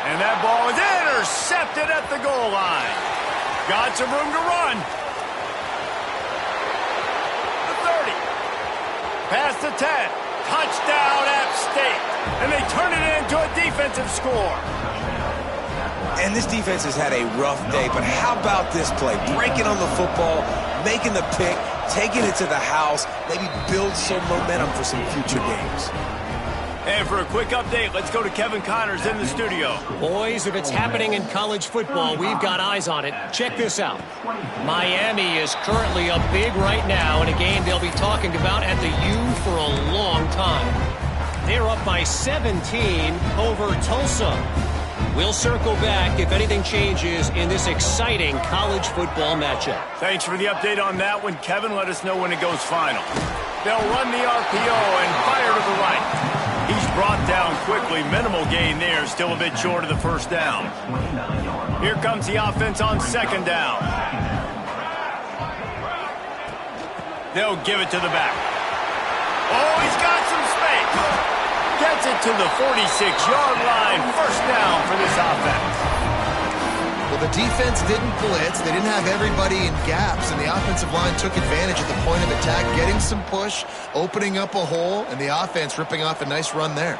[SPEAKER 1] And that ball is intercepted at the goal line. Got some room to run. The 30. Past the 10. Touchdown, App State. And they turn it into a defensive score.
[SPEAKER 2] And this defense has had a rough day, but how about this play? Breaking on the football, making the pick, taking it to the house, maybe build some momentum for some future games.
[SPEAKER 1] And for a quick update, let's go to Kevin Connors in the studio.
[SPEAKER 4] Boys, if it's happening in college football, we've got eyes on it. Check this out. Miami is currently up big right now in a game they'll be talking about at the U for a long time. They're up by 17 over Tulsa. We'll circle back if anything changes in this exciting college football matchup.
[SPEAKER 1] Thanks for the update on that one, Kevin. Let us know when it goes final. They'll run the RPO and fire to the right. He's brought down quickly. Minimal gain there. Still a bit short of the 1st down. Here comes the offense on 2nd down. They'll give it to the back. Oh, he's got some space. Gets it to the 46-yard line. 1st down for this offense.
[SPEAKER 3] Well, the defense didn't blitz. They didn't have everybody in gaps, and the offensive line took advantage at the point of attack, getting some push, opening up a hole, and the offense ripping off a nice run there.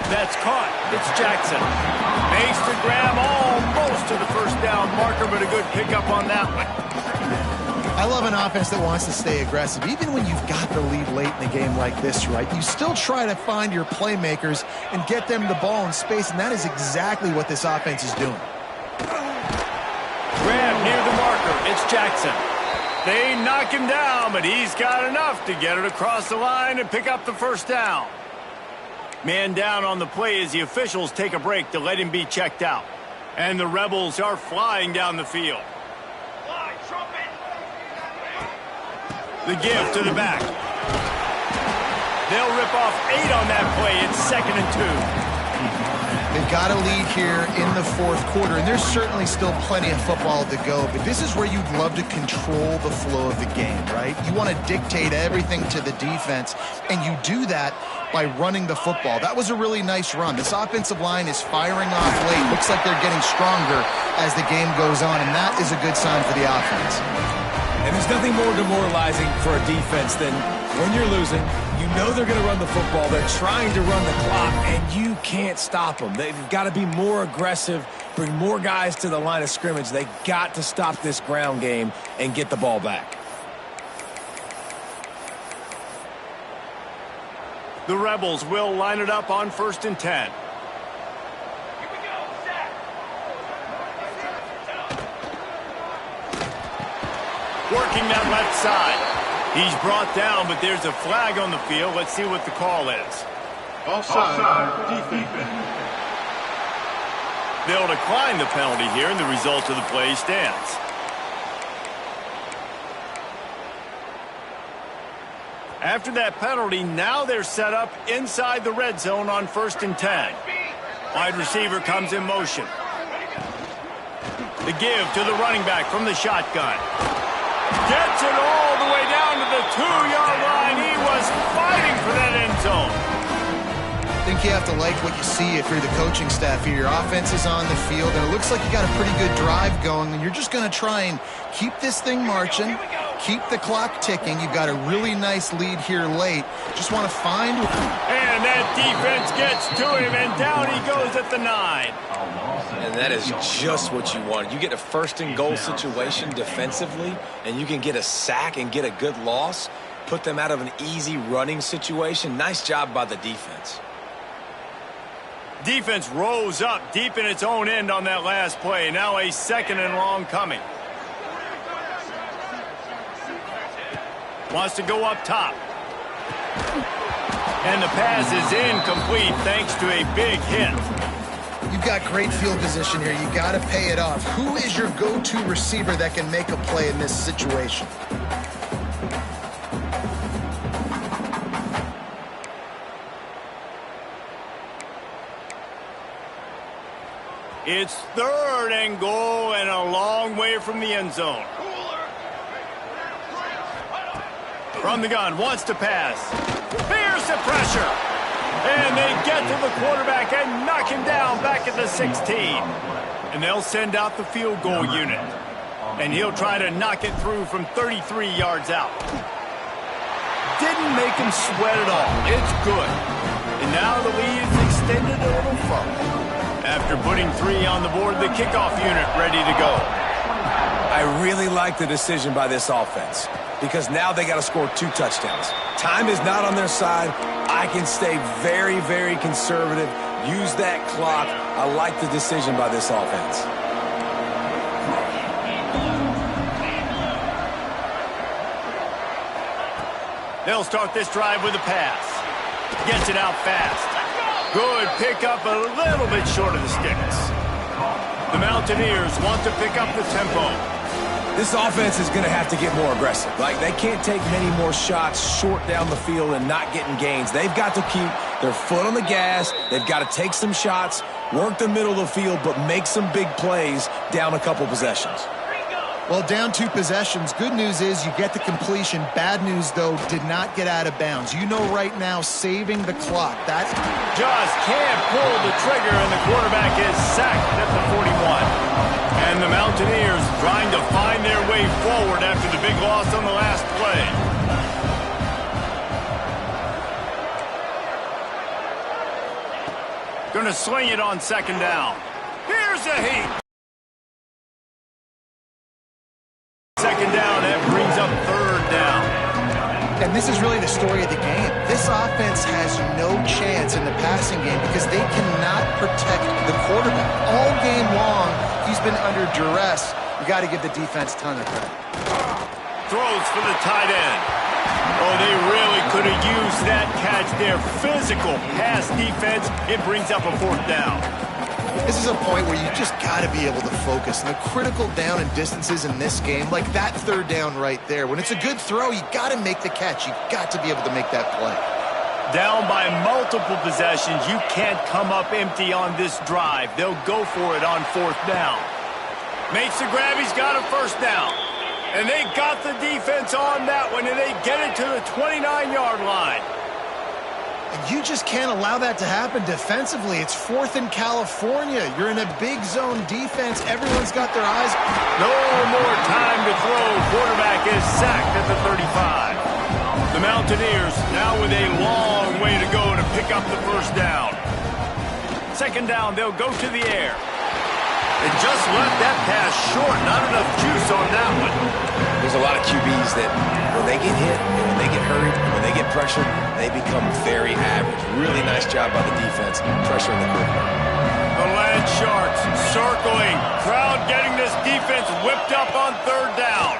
[SPEAKER 1] That's caught. It's Jackson. Makes the grab almost to the first down marker, but a good pickup on that one.
[SPEAKER 3] I love an offense that wants to stay aggressive. Even when you've got the lead late in the game like this, right, you still try to find your playmakers and get them the ball in space, and that is exactly what this offense is doing.
[SPEAKER 1] Grab near the marker. It's Jackson. They knock him down, but he's got enough to get it across the line and pick up the first down. Man down on the play as the officials take a break to let him be checked out. And the Rebels are flying down the field. The give to the back. They'll rip off 8 on that play. It's 2nd and 2.
[SPEAKER 3] They've got a lead here in the fourth quarter, and there's certainly still plenty of football to go, but this is where you'd love to control the flow of the game, right? You want to dictate everything to the defense, and you do that by running the football. That was a really nice run. This offensive line is firing off late. Looks like they're getting stronger as the game goes on, and that is a good sign for the offense.
[SPEAKER 2] And there's nothing more demoralizing for a defense than when you're losing, you know they're going to run the football. They're trying to run the clock, and you can't stop them. They've got to be more aggressive, bring more guys to the line of scrimmage. They got to stop this ground game and get the ball back.
[SPEAKER 1] The Rebels will line it up on 1st and 10. Working that left side. He's brought down, but there's a flag on the field. Let's see what the call is.
[SPEAKER 6] Offside, defense.
[SPEAKER 1] They'll decline the penalty here, and the result of the play stands. After that penalty, now they're set up inside the red zone on 1st and 10. Wide receiver comes in motion. The give to the running back from the shotgun. Gets it all the way down to the 2-yard line. He was fighting for that end zone.
[SPEAKER 3] I think you have to like what you see if you're the coaching staff here. Your offense is on the field, and it looks like you got a pretty good drive going, and you're just going to try and keep this thing marching, keep the clock ticking. You've got a really nice lead here late. Just want to find...
[SPEAKER 1] And that defense gets to him, and down he goes at the 9.
[SPEAKER 2] And that is just what you want. You get a 1st and goal situation defensively, and you can get a sack and get a good loss, put them out of an easy running situation. Nice job by the defense.
[SPEAKER 1] Defense rose up deep in its own end on that last play. Now a 2nd and long coming. Wants to go up top. And the pass is incomplete thanks to a big hit.
[SPEAKER 3] You've got great field position here. You got to pay it off. Who is your go-to receiver that can make a play in this situation?
[SPEAKER 1] It's 3rd and goal and a long way from the end zone. From the gun, wants to pass. Fears the pressure. And they get to the quarterback and knock him down back at the 16. And they'll send out the field goal unit. And he'll try to knock it through from 33 yards out. Didn't make him sweat at all. It's good. And now the lead is extended a little further. After putting 3 on the board, the kickoff unit ready to go.
[SPEAKER 2] I really like the decision by this offense because now they got to score 2 touchdowns. Time is not on their side. I can stay very, very conservative, use that clock. I like the decision by this offense.
[SPEAKER 1] They'll start this drive with a pass. Gets it out fast. Good pickup, a little bit short of the sticks. The Mountaineers want to pick up the tempo.
[SPEAKER 2] This offense is going to have to get more aggressive. Like, they can't take many more shots short down the field and not getting gains. They've got to keep their foot on the gas. They've got to take some shots, work the middle of the field, but make some big plays down a couple possessions.
[SPEAKER 3] Well, down 2 possessions. Good news is you get the completion. Bad news, though, did not get out of bounds. You know right now, saving the clock. That
[SPEAKER 1] just can't pull the trigger, and the quarterback is sacked at the 41. And the Mountaineers trying to find their way forward after the big loss on the last play. Gonna sling it on second down. Here's a heat. Second down, that brings up third down.
[SPEAKER 3] And this is really the story of the game. This offense has no chance in the passing game because they cannot protect the quarterback. All game long, he's been under duress. You got to give the defense a ton of credit.
[SPEAKER 1] Throws for the tight end. Oh, they really could have used that catch there. Physical pass defense. It brings up a fourth down.
[SPEAKER 3] This is a point where you just got to be able to focus. And the critical down and distances in this game, like that third down right there, when it's a good throw, you got to make the catch. You got to be able to make that play.
[SPEAKER 1] Down by multiple possessions, you can't come up empty on this drive. They'll go for it on fourth down. Makes the grab, he's got a first down. And they got the defense on that one, and they get it to the 29-yard line.
[SPEAKER 3] And you just can't allow that to happen defensively. It's fourth in California. You're in a big zone defense. Everyone's got their eyes.
[SPEAKER 1] No more time to throw. Quarterback is sacked at the 35. The Mountaineers now with a long way to go to pick up the first down. Second down, they'll go to the air. And just left that pass short. Not enough juice on that one.
[SPEAKER 2] There's a lot of QBs that when they get hit, and when they get hurried, and when they get pressured, they become very average. Really nice job by the defense, pressuring the quarterback.
[SPEAKER 1] The Land Sharks circling. Crowd getting this defense whipped up on third down.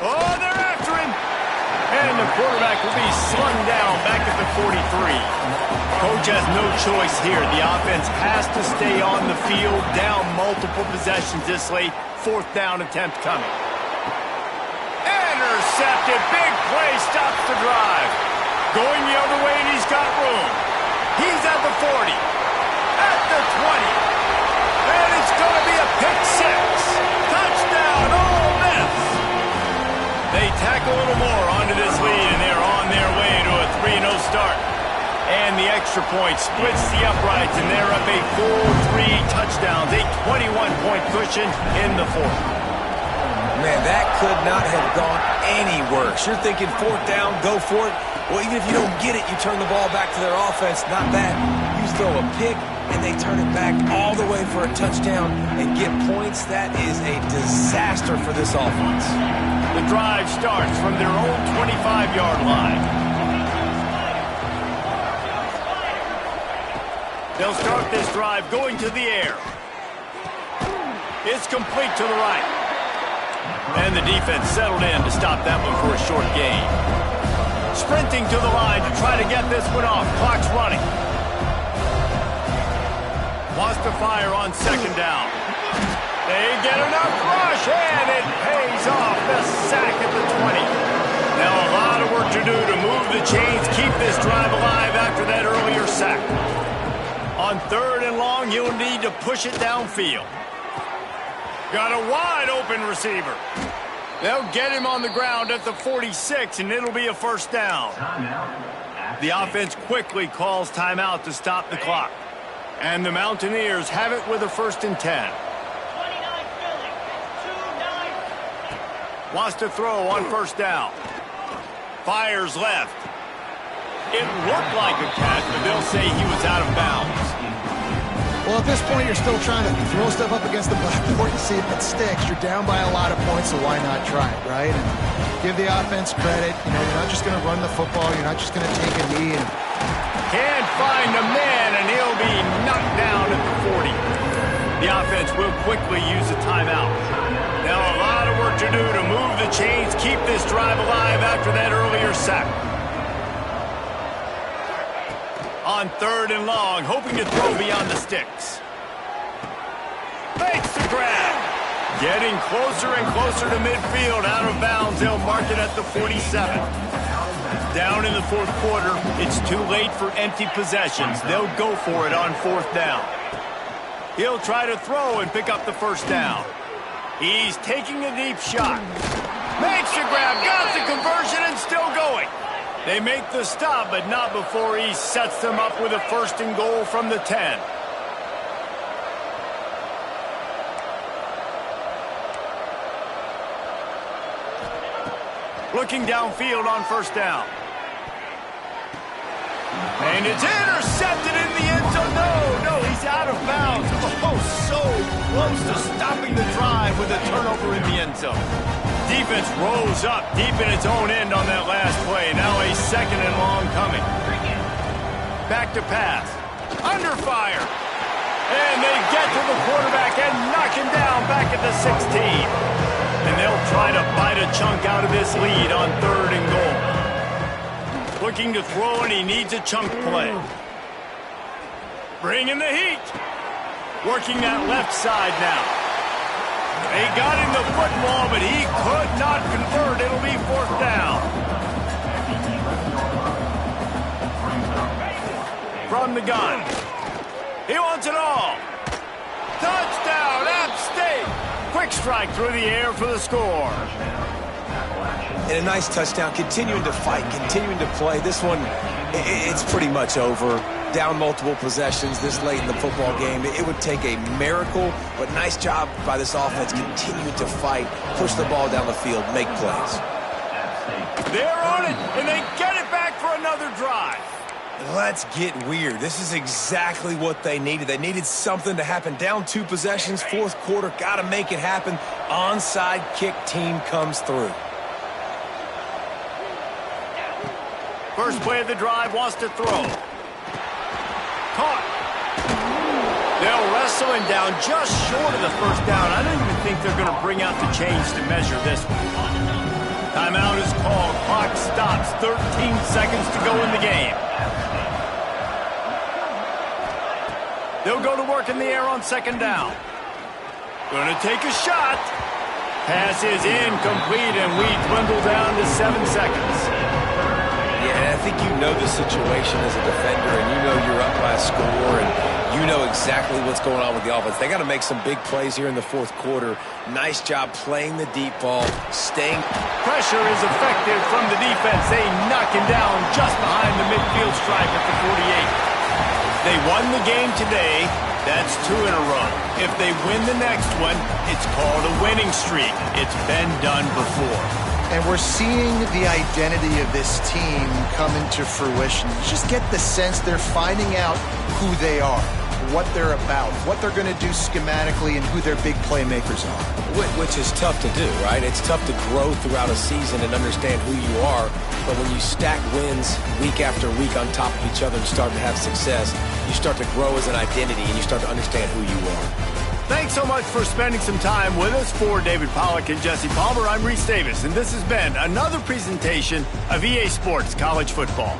[SPEAKER 1] Oh, they're after him. And the quarterback will be slung down back at the 43. Coach has no choice here. The offense has to stay on the field, down multiple possessions this late. Fourth down attempt coming. Intercepted. Big play stops the drive. Going the other way, and he's got room. He's at the 40. At the 20. And it's going to be a pick six. Touchdown, Ole Miss. They tack a little more onto this lead, and they're on their way to a 3-0 start. And the extra point splits the uprights, and they're up a full 3 touchdowns, a 21-point cushion in the fourth.
[SPEAKER 2] Man, that could not have gone any worse. You're thinking fourth down, go for it. Well, even if you don't get it, you turn the ball back to their offense. Not that. You throw a pick, and they turn it back all the way for a touchdown and get points. That is a disaster for this offense.
[SPEAKER 1] The drive starts from their own 25-yard line. They'll start this drive going to the air. It's complete to the right. And the defense settled in to stop that one for a short gain. Sprinting to the line to try to get this one off. Clock's running. Wants to fire on second down. They get enough rush, and it pays off. The sack at the 20. Now a lot of work to do to move the chains, keep this drive alive after that earlier sack. On third and long, he'll need to push it downfield. Got a wide open receiver. They'll get him on the ground at the 46, and it'll be a first down. The offense quickly calls timeout to stop the clock. And the Mountaineers have it with a 1st and 10. Wants to throw on first down. Fires left. It looked like a catch, but they'll say he was out of bounds.
[SPEAKER 3] Well, at this point, you're still trying to throw stuff up against the blackboard and see if it sticks. You're down by a lot of points, so why not try it, right? And give the offense credit. You know, you're not just going to run the football. You're not just going to take a knee. And
[SPEAKER 1] can't find a man, and he'll be knocked down at the 40. The offense will quickly use a timeout. Now a lot of work to do to move the chains, keep this drive alive after that earlier sack. On third and long, hoping to throw beyond the sticks. Makes the grab. Getting closer and closer to midfield. Out of bounds, they'll mark it at the 47. Down in the fourth quarter, it's too late for empty possessions. They'll go for it on fourth down. He'll try to throw and pick up the first down. He's taking a deep shot. Makes the grab, got the conversion, and still going. They make the stop, but not before he sets them up with a 1st and goal from the 10. Looking downfield on first down. And it's intercepted in the end zone. out of bounds. Oh, so close to stopping the drive with a turnover in the end zone. Defense rose up deep in its own end on that last play. Now a second and long coming. Back to pass. Under fire. And they get to the quarterback and knock him down back at the 16. And they'll try to bite a chunk out of this lead on 3rd and goal. Looking to throw, and he needs a chunk play. Bringing the heat. Working that left side now. They got him the football, but he could not convert. It'll be 4th down. From the gun. He wants it all. Touchdown, App State. Quick strike through the air for the score.
[SPEAKER 2] And a nice touchdown, continuing to fight, continuing to play. This one, it's pretty much over. Down multiple possessions this late in the football game. It would take a miracle, but nice job by this offense continuing to fight, push the ball down the field, make plays.
[SPEAKER 1] They're on it, and they get it back for another drive.
[SPEAKER 2] Let's get weird. This is exactly what they needed. They needed something to happen. Down 2 possessions, 4th quarter, got to make it happen. Onside kick team comes through.
[SPEAKER 1] First play of the drive, wants to throw. Caught. They'll wrestle him down just short of the 1st down. I don't even think they're going to bring out the change to measure this one. Timeout is called. Clock stops. 13 seconds to go in the game. They'll go to work in the air on 2nd down. Going to take a shot. Pass is incomplete, and we dwindle down to 7 seconds.
[SPEAKER 2] Yeah, I think you know the situation as a defender, and you know you're up by a score, and you know exactly what's going on with the offense. They got to make some big plays here in the 4th quarter. Nice job playing the deep ball, staying.
[SPEAKER 1] Pressure is effective from the defense. They knock him down just behind the midfield stripe at the 48. They won the game today. That's 2 in a row. If they win the next one, it's called a winning streak. It's been done before.
[SPEAKER 3] And we're seeing the identity of this team come into fruition. You just get the sense they're finding out who they are, what they're about, what they're going to do schematically, and who their big playmakers are.
[SPEAKER 2] Which is tough to do, right? It's tough to grow throughout a season and understand who you are. But when you stack wins week after week on top of each other and start to have success, you start to grow as an identity and you start to understand who you are.
[SPEAKER 1] Thanks so much for spending some time with us. For David Pollack and Jesse Palmer, I'm Reese Davis, and this has been another presentation of EA Sports College Football.